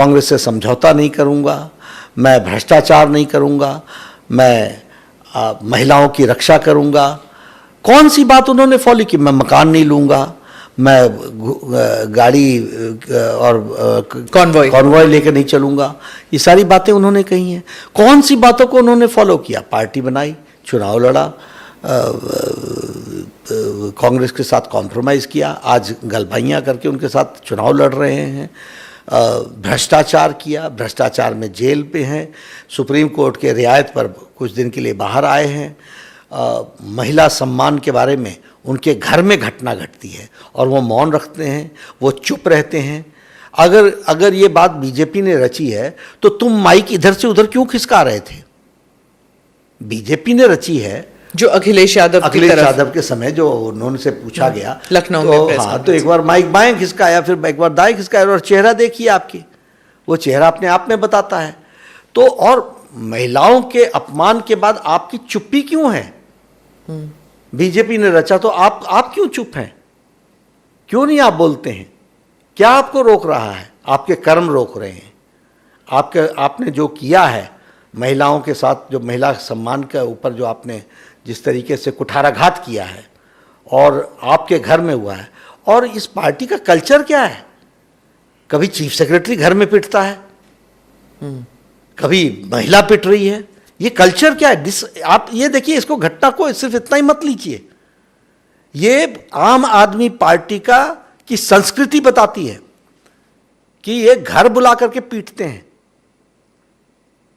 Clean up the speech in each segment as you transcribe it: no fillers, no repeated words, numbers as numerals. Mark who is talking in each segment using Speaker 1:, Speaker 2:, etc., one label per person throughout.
Speaker 1: कांग्रेस से समझौता नहीं करूंगा, मैं भ्रष्टाचार नहीं करूंगा, मैं महिलाओं की रक्षा करूंगा। कौन सी बात उन्होंने फॉलो की? मैं मकान नहीं लूंगा, मैं गाड़ी और कॉन्वॉय लेकर नहीं चलूंगा। ये सारी बातें उन्होंने कही हैं। कौन सी बातों को उन्होंने फॉलो किया? पार्टी बनाई, चुनाव लड़ा, कांग्रेस के साथ कॉम्प्रोमाइज़ किया, आज गलबाइयाँ करके उनके साथ चुनाव लड़ रहे हैं। भ्रष्टाचार किया, भ्रष्टाचार में जेल पे हैं, सुप्रीम कोर्ट के रियायत पर कुछ दिन के लिए बाहर आए हैं। महिला सम्मान के बारे में उनके घर में घटना घटती है और वो मौन रखते हैं, वो चुप रहते हैं। अगर ये बात बीजेपी ने रची है तो तुम माइक इधर से उधर क्यों खिसका रहे थे? बीजेपी ने रची है,
Speaker 2: जो अखिलेश यादव
Speaker 1: के समय जो उन्होंने से पूछा गया
Speaker 2: लखनऊ
Speaker 1: तो,
Speaker 2: में
Speaker 1: हाँ, तो एक बार माइक बाएं खिसकाया, फिर एक बार दाएं खिसकाया, और चेहरा देखिए आपकी, वो चेहरा अपने आप में बताता है। तो और महिलाओं के अपमान के बाद आपकी चुप्पी क्यों है? बीजेपी ने रचा तो आप क्यों चुप हैं? क्यों नहीं आप बोलते हैं? क्या आपको रोक रहा है? आपके कर्म रोक रहे हैं। आपने जो किया है महिलाओं के साथ, जो महिला सम्मान के ऊपर जो आपने जिस तरीके से कुठाराघात किया है और आपके घर में हुआ है, और इस पार्टी का कल्चर क्या है? कभी चीफ सेक्रेटरी घर में पिटता है, कभी महिला पिट रही है। ये कल्चर क्या है? आप ये देखिए, इसको घटना को सिर्फ इतना ही मत लीजिए, ये आम आदमी पार्टी की संस्कृति बताती है कि ये घर बुला करके पीटते हैं,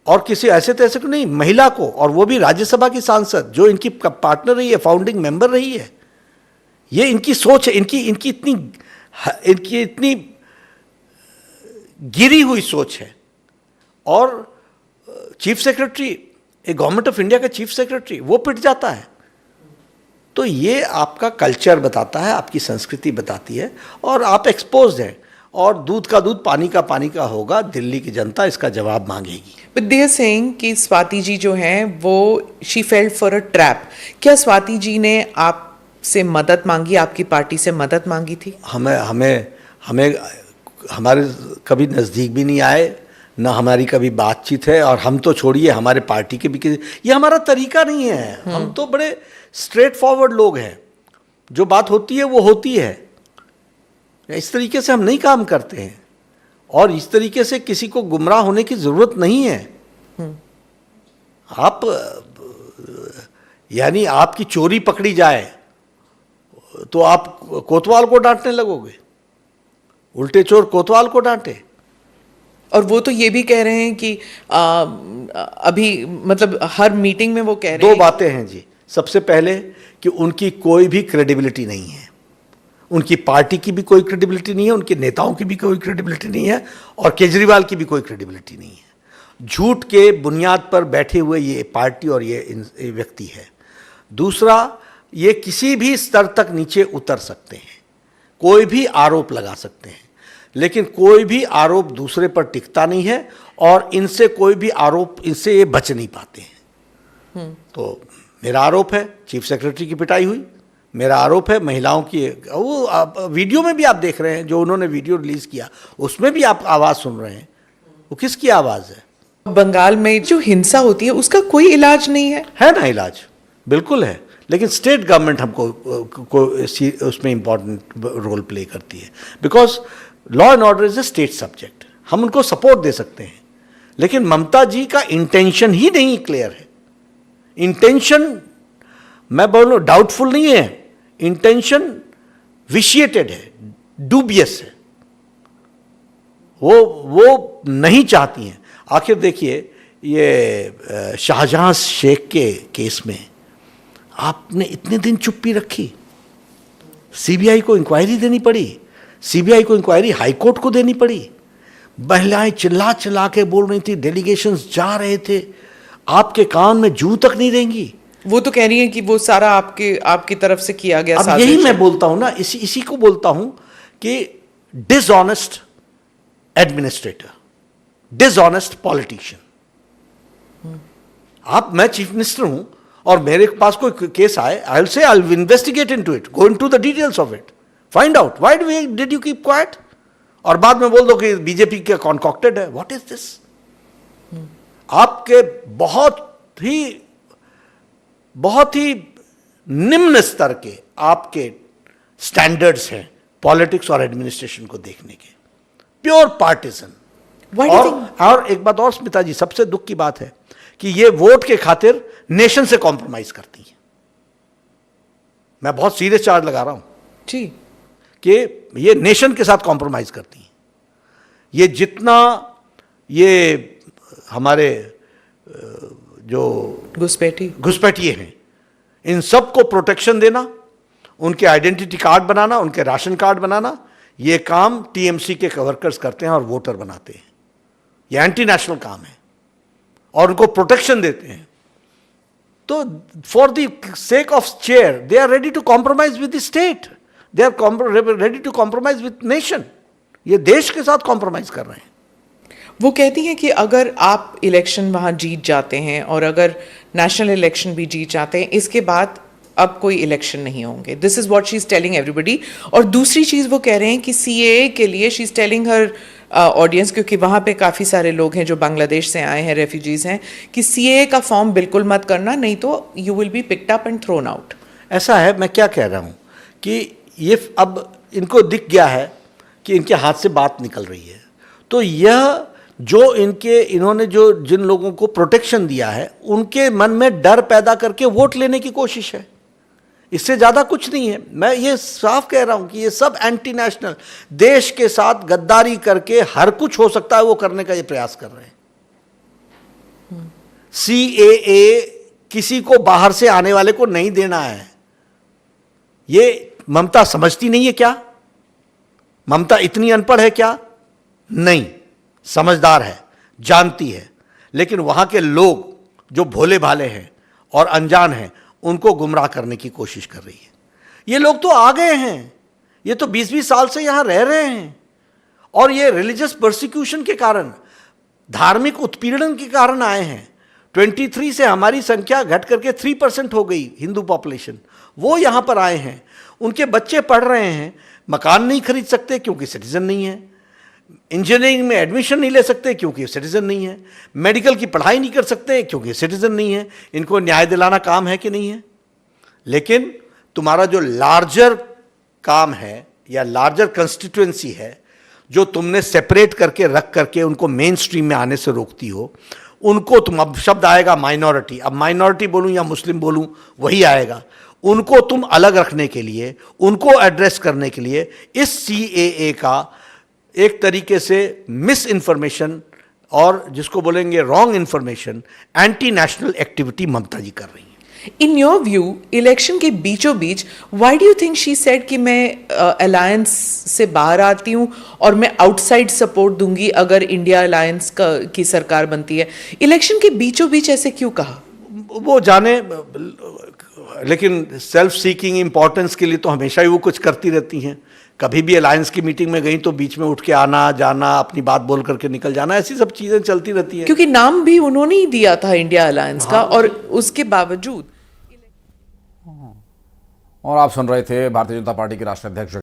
Speaker 1: और किसी ऐसे तैसे को नहीं, महिला को, और वो भी राज्यसभा की सांसद जो इनकी पार्टनर रही है, फाउंडिंग मेंबर रही है। ये इनकी सोच है, इनकी इतनी गिरी हुई सोच है। और चीफ सेक्रेटरी, एक गवर्नमेंट ऑफ इंडिया का चीफ सेक्रेटरी, वो पिट जाता है। तो ये आपका कल्चर बताता है, आपकी संस्कृति बताती है, और आप एक्सपोज्ड हैं। और दूध का दूध, पानी का पानी का होगा। दिल्ली की जनता इसका जवाब मांगेगी।
Speaker 2: But they are saying कि स्वाति जी जो हैं वो she fell for a trap। क्या स्वाति जी ने आपसे मदद मांगी, आपकी पार्टी से मदद मांगी थी?
Speaker 1: हमें हमारे कभी नज़दीक भी नहीं आए, ना हमारी कभी बातचीत है। और हम तो छोड़िए, हमारे पार्टी के भी, ये हमारा तरीका नहीं है। हम तो बड़े स्ट्रेट फॉरवर्ड लोग हैं, जो बात होती है वो होती है। इस तरीके से हम नहीं काम करते हैं, और इस तरीके से किसी को गुमराह होने की जरूरत नहीं है। आप यानी आपकी चोरी पकड़ी जाए तो आप कोतवाल को डांटने लगोगे? उल्टे चोर कोतवाल को डांटे।
Speaker 2: और वो तो ये भी कह रहे हैं कि अभी मतलब हर मीटिंग में वो कह रहे हैं,
Speaker 1: दो बातें हैं जी। सबसे पहले कि उनकी कोई भी क्रेडिबिलिटी नहीं है, उनकी पार्टी की भी कोई क्रेडिबिलिटी नहीं है, उनके नेताओं की भी कोई क्रेडिबिलिटी नहीं है, और केजरीवाल की भी कोई क्रेडिबिलिटी नहीं है। झूठ के बुनियाद पर बैठे हुए ये पार्टी और ये व्यक्ति है। दूसरा, ये किसी भी स्तर तक नीचे उतर सकते हैं, कोई भी आरोप लगा सकते हैं, लेकिन कोई भी आरोप दूसरे पर टिकता नहीं है, और इनसे कोई भी आरोप, इनसे ये बच नहीं पाते हैं। तो मेरा आरोप है चीफ सेक्रेटरी की पिटाई हुई, मेरा आरोप है महिलाओं की, वो वीडियो में भी आप देख रहे हैं, जो उन्होंने वीडियो रिलीज किया उसमें भी आप आवाज़ सुन रहे हैं, वो किसकी आवाज़ है?
Speaker 2: बंगाल में जो हिंसा होती है उसका कोई इलाज नहीं है?
Speaker 1: है ना इलाज, बिल्कुल है, लेकिन स्टेट गवर्नमेंट हमको उसमें इंपॉर्टेंट रोल प्ले करती है। Because law and order is a state subject, हम उनको सपोर्ट दे सकते हैं, लेकिन ममता जी का इंटेंशन ही नहीं क्लियर है। इंटेंशन मैं बोलूँ डाउटफुल नहीं है, इंटेंशन विशिएटेड है, डूबियस है। वो नहीं चाहती हैं। आखिर देखिए, ये शाहजहां शेख के केस में आपने इतने दिन चुप्पी रखी, सीबीआई को इंक्वायरी देनी पड़ी, सीबीआई को इंक्वायरी हाईकोर्ट को देनी पड़ी, महिलाएं चिल्ला के बोल रही थी, डेलीगेशंस जा रहे थे, आपके कान में जू तक नहीं देंगी।
Speaker 2: वो तो कह रही है कि वो सारा आपकी तरफ से किया गया।
Speaker 1: अब यही मैं बोलता हूं ना, इसी को बोलता हूं कि डिसऑनेस्ट एडमिनिस्ट्रेटर, डिसऑनेस्ट पॉलिटिशियन। मैं चीफ मिनिस्टर हूं और मेरे पास कोई केस आए, I will say I will investigate into it, go into the details of it, find out why did you keep quiet, और बाद में बोल दो कि बीजेपी का कॉन्कॉक्टेड है। What is this? आपके बहुत ही निम्न स्तर के आपके स्टैंडर्ड्स हैं पॉलिटिक्स और एडमिनिस्ट्रेशन को देखने के, प्योर पार्टिजन। और एक बात और स्मिता जी, सबसे दुख की बात है कि ये वोट के खातिर नेशन से कॉम्प्रोमाइज करती है। मैं बहुत सीरियस चार्ज लगा रहा हूं
Speaker 2: जी
Speaker 1: कि ये नेशन के साथ कॉम्प्रोमाइज करती हैं। ये जितना ये हमारे जो घुसपैठिए हैं, इन सबको प्रोटेक्शन देना, उनके आइडेंटिटी कार्ड बनाना, उनके राशन कार्ड बनाना, ये काम टीएमसी के वर्कर्स करते हैं और वोटर बनाते हैं। ये एंटी नेशनल काम है और उनको प्रोटेक्शन देते हैं। तो for the sake of chair they are ready to compromise with the state, they are ready to compromise with nation. ये देश के साथ कॉम्प्रोमाइज कर रहे हैं।
Speaker 2: वो कहती हैं कि अगर आप इलेक्शन वहां जीत जाते हैं और अगर नेशनल इलेक्शन भी जीत जाते हैं, इसके बाद अब कोई इलेक्शन नहीं होंगे। This is what she is telling everybody. और दूसरी चीज वो कह रहे हैं कि सीएए के लिए she is telling her audience, क्योंकि वहां पे काफी सारे लोग हैं जो बांग्लादेश से आए हैं, रेफ्यूजीज हैं, कि सीएए का फॉर्म बिल्कुल मत करना, नहीं तो you will be picked up and thrown out.
Speaker 1: ऐसा है, मैं क्या कह रहा हूं कि ये अब इनको दिख गया है कि इनके हाथ से बात निकल रही है, तो यह जो इन्होंने जो जिन लोगों को प्रोटेक्शन दिया है उनके मन में डर पैदा करके वोट लेने की कोशिश है। इससे ज्यादा कुछ नहीं है। मैं ये साफ कह रहा हूं कि ये सब एंटी नेशनल, देश के साथ गद्दारी करके हर कुछ हो सकता है वो करने का ये प्रयास कर रहे हैं। सीएए किसी को बाहर से आने वाले को नहीं देना है। ये ममता समझती नहीं है क्या? ममता इतनी अनपढ़ है क्या? नहीं, समझदार है, जानती है। लेकिन वहां के लोग जो भोले भाले हैं और अनजान हैं, उनको गुमराह करने की कोशिश कर रही है। ये लोग तो आ गए हैं, ये तो 20-20 साल से यहां रह रहे हैं और ये रिलीजियस परसिक्यूशन के कारण, धार्मिक उत्पीड़न के कारण आए हैं। 23 से हमारी संख्या घट करके 3% हो गई हिंदू पॉपुलेशन। वो यहां पर आए हैं, उनके बच्चे पढ़ रहे हैं, मकान नहीं खरीद सकते क्योंकि सिटीजन नहीं है, इंजीनियरिंग में एडमिशन नहीं ले सकते क्योंकि सिटीजन नहीं है, मेडिकल की पढ़ाई नहीं कर सकते क्योंकि सिटीजन नहीं है। इनको न्याय दिलाना काम है कि नहीं है? लेकिन तुम्हारा जो लार्जर काम है या लार्जर कंस्टिट्यूएंसी है, जो तुमने सेपरेट करके रख करके उनको मेन स्ट्रीम में आने से रोकती हो, उनको तुम, अब शब्द आएगा माइनॉरिटी, अब माइनॉरिटी बोलूं या मुस्लिम बोलूं वही आएगा, उनको तुम अलग रखने के लिए, उनको एड्रेस करने के लिए इस सीएए का एक तरीके से मिस इन्फॉर्मेशन और जिसको बोलेंगे wrong information, anti national activity Mamata ji कर रही हैं।
Speaker 2: इन योर व्यू, इलेक्शन के बीचों बीच, why do you think she said कि मैं अलायंस से बाहर आती हूं और मैं आउटसाइड सपोर्ट दूंगी अगर इंडिया अलायंस की सरकार बनती है? इलेक्शन के बीचों बीच ऐसे क्यों कहा?
Speaker 1: वो जाने, लेकिन सेल्फ सीकिंग इंपॉर्टेंस के लिए तो हमेशा ही वो कुछ करती रहती हैं। कभी भी अलायंस की मीटिंग में गई तो बीच में उठ के आना जाना, अपनी बात बोल करके निकल जाना, ऐसी सब चीजें चलती रहती हैं।
Speaker 2: क्योंकि नाम भी उन्होंने ही दिया था इंडिया अलायंस का, और उसके बावजूद।
Speaker 3: और आप सुन रहे थे भारतीय जनता पार्टी के राष्ट्रीय अध्यक्ष